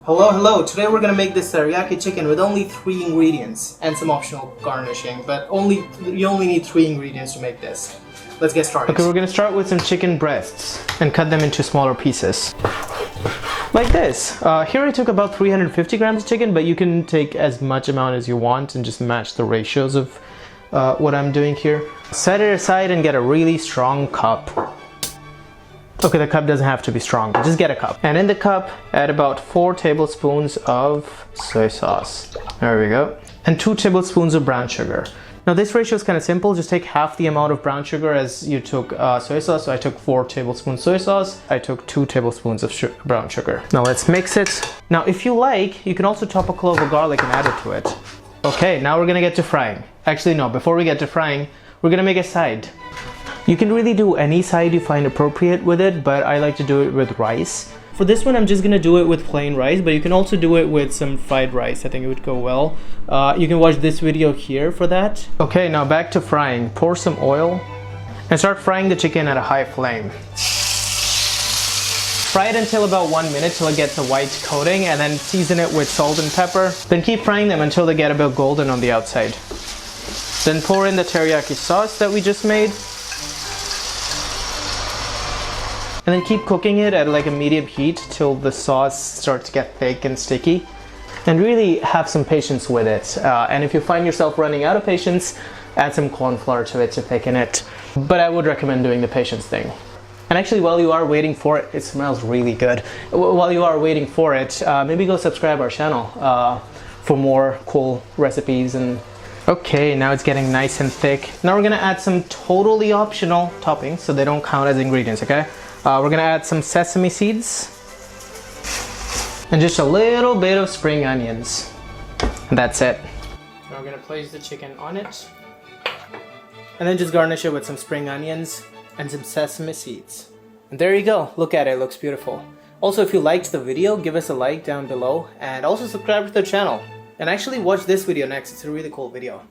Hello. Today we're gonna make this teriyaki chicken with only 3 ingredients and some optional garnishing, but you only need 3 ingredients to make this. Let's get started. Okay, we're gonna start with some chicken breasts and cut them into smaller pieces. Like this. Here I took about 350 grams of chicken, but you can take as much amount as you want and just match the ratios of what I'm doing here. Set it aside and get a really strong cup. Okay, the cup doesn't have to be strong, but just get a cup. And in the cup, add about 4 tablespoons of soy sauce. There we go. And 2 tablespoons of brown sugar. Now this ratio is kind of simple. Just take half the amount of brown sugar as you took soy sauce. So I took 4 tablespoons soy sauce. I took 2 tablespoons of brown sugar. Now let's mix it. Now if you like, you can also chop a clove of garlic and add it to it. Okay, now we're gonna get to frying. Actually no, before we get to frying, we're gonna make a side. You can really do any side you find appropriate with it, but I like to do it with rice. For this one, I'm just gonna do it with plain rice, but you can also do it with some fried rice. I think it would go well. You can watch this video here for that. Okay, now back to frying. Pour some oil and start frying the chicken at a high flame. Fry it until about 1 minute till it gets a white coating, and then season it with salt and pepper. Then keep frying them until they get a bit golden on the outside. Then pour in the teriyaki sauce that we just made. And then keep cooking it at like a medium heat till the sauce starts to get thick and sticky. And really have some patience with it. And if you find yourself running out of patience, add some corn flour to it to thicken it. But I would recommend doing the patience thing. And actually, while you are waiting for it, it smells really good. While you are waiting for it, maybe go subscribe our channel for more cool recipes. And okay, now it's getting nice and thick. Now we're gonna add some totally optional toppings so they don't count as ingredients, okay? We're gonna add some sesame seeds and just a little bit of spring onions. And that's it. Now we're gonna place the chicken on it and then just garnish it with some spring onions and some sesame seeds. And there you go. Look at it, it looks beautiful. Also, if you liked the video, give us a like down below and also subscribe to the channel. And actually watch this video next, it's a really cool video.